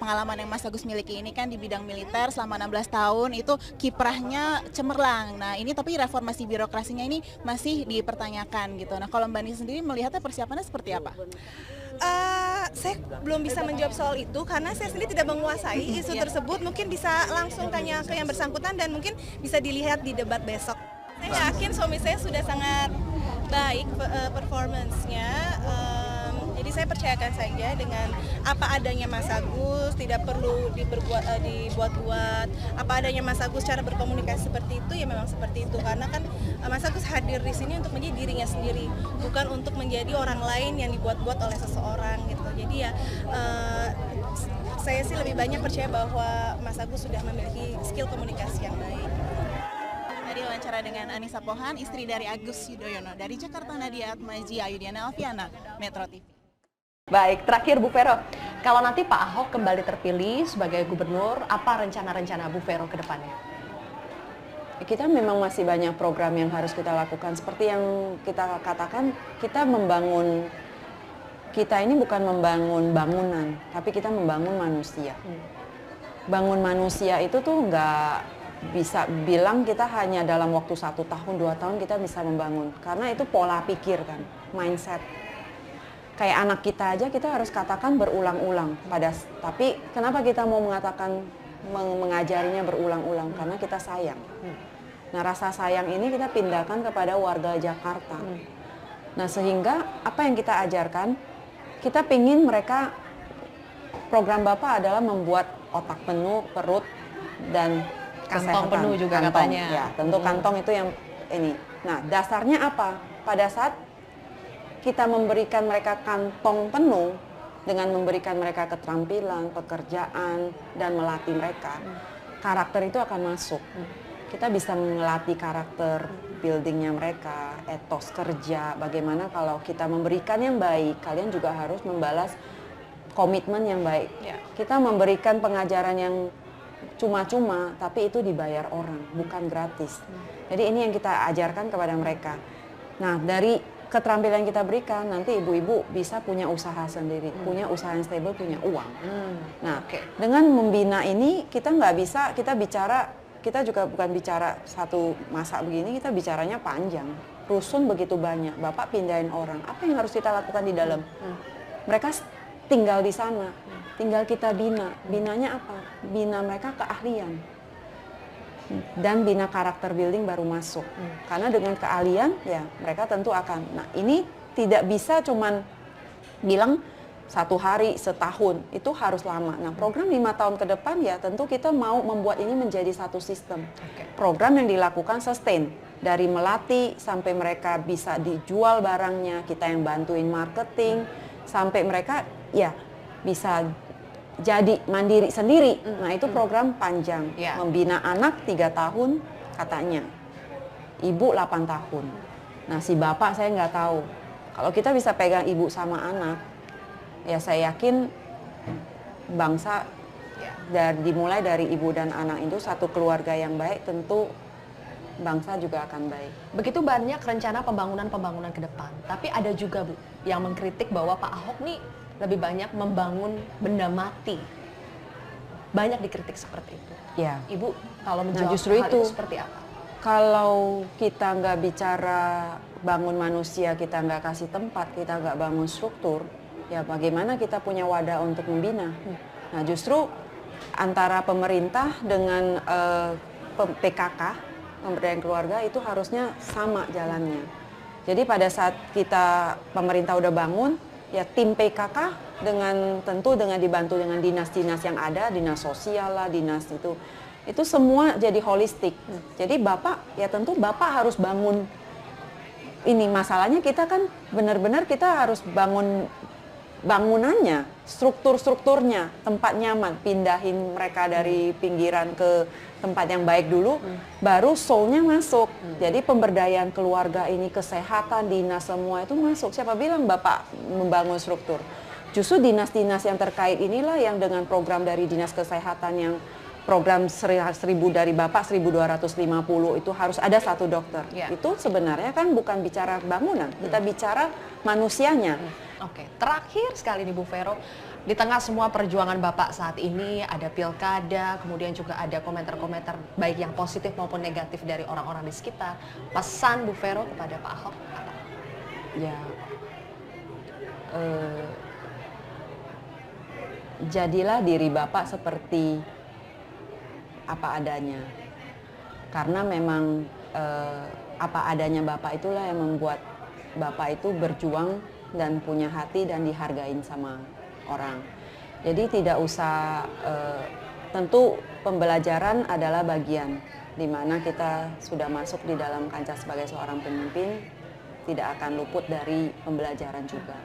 pengalaman yang Mas Agus miliki ini kan di bidang militer selama 16 tahun itu kiprahnya cemerlang. Nah ini tapi reformasi birokrasinya ini masih dipertanyakan gitu. Nah kalau Mbak Nisa sendiri melihatnya persiapannya seperti apa? Saya belum bisa menjawab soal itu karena saya sendiri tidak menguasai isu tersebut. Mungkin bisa langsung tanya ke yang bersangkutan dan mungkin bisa dilihat di debat besok. Saya yakin suami saya sudah sangat baik performance-nya. Jadi saya percayakan saja dengan apa adanya Mas Agus, tidak perlu dibuat-buat. Apa adanya Mas Agus, cara berkomunikasi seperti itu ya memang seperti itu. Karena kan Mas Agus hadir di sini untuk menjadi dirinya sendiri, bukan untuk menjadi orang lain yang dibuat-buat oleh seseorang gitu. Jadi ya saya sih lebih banyak percaya bahwa Mas Agus sudah memiliki skill komunikasi yang baik. Tadi wawancara dengan Anissa Pohan, istri dari Agus Yudhoyono. Dari Jakarta, Nadia Atmaji, Ayudiana Alfiana, Metro TV. Baik, terakhir Bu Vero, kalau nanti Pak Ahok kembali terpilih sebagai gubernur, apa rencana-rencana Bu Vero ke depannya? Kita memang masih banyak program yang harus kita lakukan. Seperti yang kita katakan, kita ini bukan membangun bangunan, tapi kita membangun manusia. Bangun manusia itu tuh nggak bisa bilang kita hanya dalam waktu 1 tahun, 2 tahun kita bisa membangun. Karena itu pola pikir kan, mindset. Kayak anak kita aja kita harus katakan berulang-ulang. Tapi kenapa kita mau mengajarinya berulang-ulang? Karena kita sayang. Nah rasa sayang ini kita pindahkan kepada warga Jakarta. Nah sehingga apa yang kita ajarkan, kita pingin mereka, program Bapak adalah membuat otak penuh, perut, dan Kantong kesehatan. penuh juga kantong, katanya. Ya, tentu kantong itu yang ini. Nah dasarnya apa? Pada saat kita memberikan mereka kantong penuh dengan memberikan mereka keterampilan, pekerjaan, dan melatih mereka, karakter itu akan masuk. Kita bisa melatih karakter buildingnya mereka, etos kerja, bagaimana kalau kita memberikan yang baik, kalian juga harus membalas komitmen yang baik. Kita memberikan pengajaran yang cuma-cuma, tapi itu dibayar orang, bukan gratis. Jadi ini yang kita ajarkan kepada mereka. Nah dari keterampilan yang kita berikan, nanti ibu-ibu bisa punya usaha sendiri, punya usaha yang stable, punya uang. Nah, dengan membina ini kita nggak bisa, kita juga bukan bicara satu masa begini, kita bicaranya panjang. Rusun begitu banyak, Bapak pindahin orang, apa yang harus kita lakukan di dalam? Mereka tinggal di sana, tinggal kita bina. Binanya apa? Bina mereka keahlian. Dan bina karakter building baru masuk. Karena dengan keahlian ya mereka tentu akan. Nah ini tidak bisa cuman bilang 1 hari, setahun, itu harus lama. Nah program 5 tahun ke depan ya tentu kita mau membuat ini menjadi satu sistem. Program yang dilakukan sustain. Dari melatih sampai mereka bisa dijual barangnya, kita yang bantuin marketing, sampai mereka ya bisa jadi mandiri sendiri. Nah itu program panjang. Membina anak 3 tahun katanya, ibu 8 tahun. Nah si bapak saya nggak tahu. Kalau kita bisa pegang ibu sama anak, ya saya yakin bangsa dimulai dari ibu dan anak itu satu keluarga yang baik, tentu bangsa juga akan baik. Begitu banyak rencana pembangunan ke depan, tapi ada juga Bu yang mengkritik bahwa Pak Ahok nih lebih banyak membangun benda mati. Banyak dikritik seperti itu. Ya. Ibu kalau menjawab justru hal itu seperti apa? Kalau kita nggak bicara bangun manusia, kita nggak kasih tempat, kita nggak bangun struktur, ya bagaimana kita punya wadah untuk membina? Nah justru antara pemerintah dengan PKK, pemberdayaan keluarga, itu harusnya sama jalannya. Jadi pada saat pemerintah udah bangun, ya tim PKK tentu dengan dibantu dengan dinas-dinas yang ada, dinas sosial lah, dinas itu semua jadi holistik. Jadi Bapak ya tentu Bapak harus bangun ini. Masalahnya kita kan benar-benar kita harus bangun bangunannya, strukturnya, tempat nyaman, pindahin mereka dari pinggiran ke tempat yang baik dulu, baru soul-nya masuk. Jadi pemberdayaan keluarga ini, kesehatan, dinas semua itu masuk. Siapa bilang Bapak membangun struktur? Justru dinas-dinas yang terkait inilah yang dengan program dari Dinas Kesehatan yang program 1000 dari Bapak 1250 itu harus ada 1 dokter. Itu sebenarnya kan bukan bicara bangunan, kita bicara manusianya. Oke, terakhir sekali nih Bu Vero, Di tengah semua perjuangan Bapak saat ini, ada pilkada, kemudian juga ada komentar-komentar baik yang positif maupun negatif dari orang-orang di sekitar. Pesan Bu Vero kepada Pak Ahok apa? Ya, jadilah diri Bapak seperti apa adanya. Karena memang apa adanya Bapak itulah yang membuat Bapak itu berjuang dan punya hati dan dihargain sama orang. Jadi tidak usah, tentu pembelajaran adalah bagian di mana kita sudah masuk di dalam kancah sebagai seorang pemimpin, tidak akan luput dari pembelajaran juga.